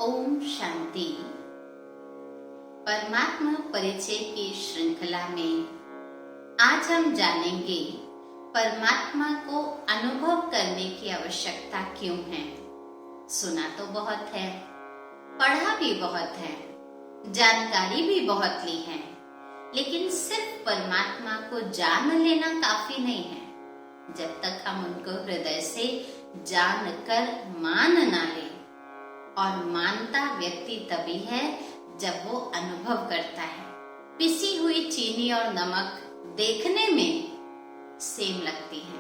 ओम शांति। परमात्मा परिचय की श्रृंखला में आज हम जानेंगे परमात्मा को अनुभव करने की आवश्यकता क्यों है। सुना तो बहुत है, पढ़ा भी बहुत है, जानकारी भी बहुत ली है, लेकिन सिर्फ परमात्मा को जान लेना काफी नहीं है। जब तक हम उनको हृदय से जानकर मान ना ले, और मानता व्यक्ति तभी है जब वो अनुभव करता है। पिसी हुई चीनी और नमक देखने में सेम लगती है,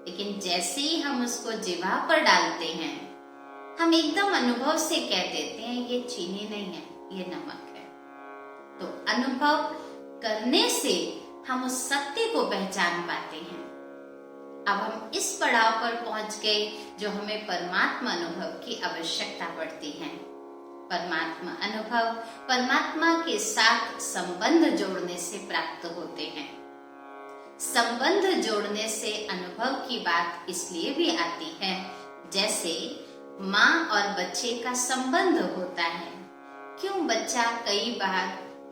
लेकिन जैसे ही हम उसको जिह्वा पर डालते हैं, हम एकदम अनुभव से कह देते हैं ये चीनी नहीं है, ये नमक है। तो अनुभव करने से हम उस सत्य को पहचान पाते हैं। अब हम इस पड़ाव पर पहुंच गए जो हमें परमात्मा अनुभव की आवश्यकता पड़ती है। परमात्मा अनुभव परमात्मा के साथ संबंध जोड़ने से प्राप्त होते हैं। संबंध जोड़ने से अनुभव की बात इसलिए भी आती है, जैसे माँ और बच्चे का संबंध होता है। क्यों बच्चा कई बार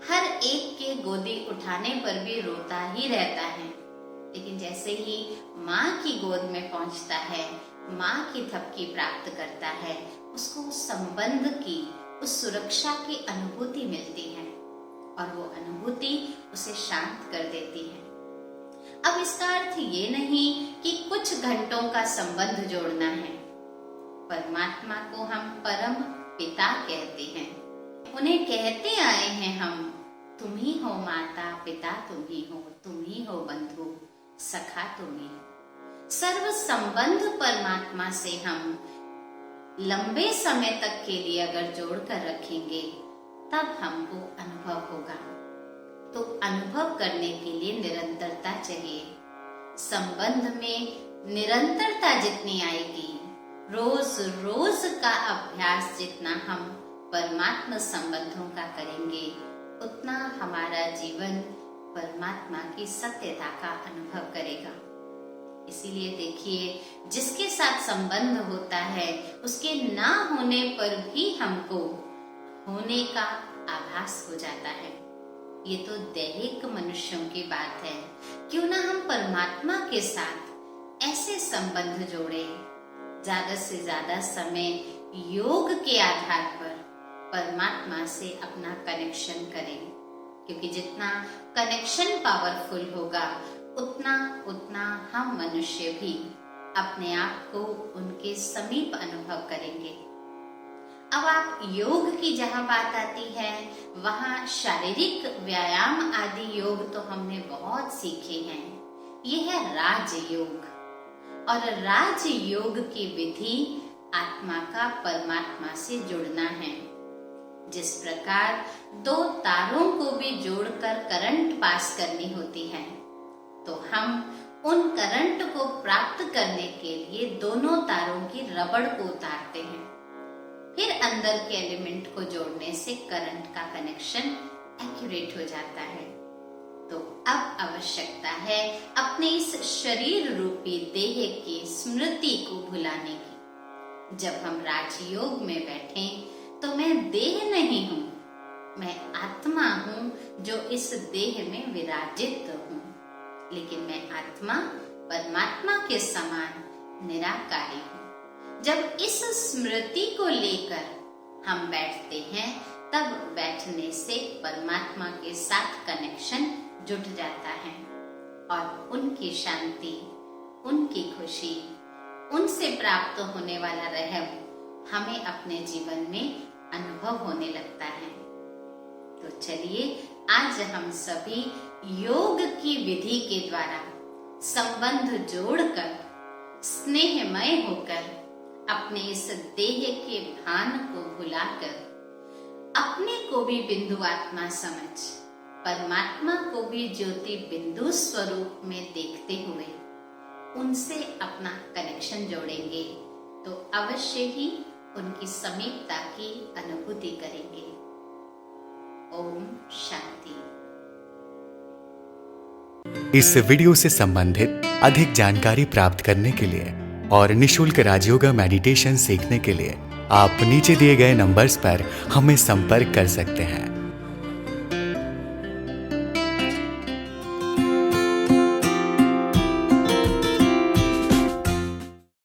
हर एक के गोदी उठाने पर भी रोता ही रहता है, लेकिन जैसे ही माँ की गोद में पहुंचता है, माँ की थपकी प्राप्त करता है, उसको उस संबंध की, उस सुरक्षा की अनुभूति मिलती है और वो अनुभूति उसे शांत कर देती है। अब इसका अर्थ ये नहीं कि कुछ घंटों का संबंध जोड़ना है। परमात्मा को हम परम पिता कहते हैं। उन्हें कहते आए हैं हम, तुम ही हो माता पिता, तुम ही हो बंधु सखा, तुम ही हो। सर्व संबंध परमात्मा से हम लंबे समय तक के लिए अगर जोड़कर रखेंगे, तब हमको अनुभव होगा। तो अनुभव करने के लिए निरंतरता चाहिए। संबंध में निरंतरता जितनी आएगी, रोज रोज का अभ्यास जितना हम परमात्मा संबंधों का करेंगे, उतना हमारा जीवन परमात्मा की सत्यता का अनुभव करेगा। इसीलिए देखिए, जिसके साथ संबंध होता है, उसके ना होने पर भी हमको होने का आभास हो जाता है। ये तो दैहिक मनुष्यों की बात है। क्यों ना हम परमात्मा के साथ ऐसे संबंध जोड़े, ज्यादा से ज्यादा समय योग के आधार पर परमात्मा से अपना कनेक्शन करें, क्योंकि जितना कनेक्शन पावरफुल होगा, उतना हम मनुष्य भी अपने आप को उनके समीप अनुभव करेंगे। अब आप योग की जहां बात आती है, वहां शारीरिक व्यायाम आदि योग तो हमने बहुत सीखे हैं। ये है राजयोग, और राजयोग की विधि आत्मा का परमात्मा से जुड़ना है। जिस प्रकार दो तारों को भी जोड़कर करंट पास करनी होती है, तो हम उन करंट को प्राप्त करने के लिए दोनों तारों की रबड़ को उतारते हैं। फिर अंदर के एलिमेंट को जोड़ने से करंट का कनेक्शन एक्यूरेट हो जाता है। तो अब आवश्यकता है अपने इस शरीर रूपी देह की स्मृति को भुलाने की। जब हम राजयोग में बैठें, तो मैं देह नहीं हूँ, मैं आत्मा हूँ जो इस देह में विराजित हूँ। लेकिन मैं आत्मा परमात्मा के समान निराकारी हूँ। जब इस स्मृति को लेकर हम बैठते हैं, तब बैठने से परमात्मा के साथ कनेक्शन जुट जाता है और उनकी शांति, उनकी खुशी, उनसे प्राप्त होने वाला रहम हमें अपने जीवन में अनुभव होने लगता है। तो चलिए, आज हम सभी योग की विधि के द्वारा संबंध जोड़कर, स्नेहमय होकर, अपने इस देह के भान को भुलाकर, अपने को भी बिंदु आत्मा समझ, परमात्मा को भी ज्योति बिंदु स्वरूप में देखते हुए उनसे अपना कनेक्शन जोड़ेंगे, तो अवश्य ही उनकी समीपता की अनुभूति करेंगे। ओम शांति। इस वीडियो से संबंधित अधिक जानकारी प्राप्त करने के लिए और निशुल्क राजयोगा मेडिटेशन सीखने के लिए आप नीचे दिए गए नंबर्स पर हमें संपर्क कर सकते हैं।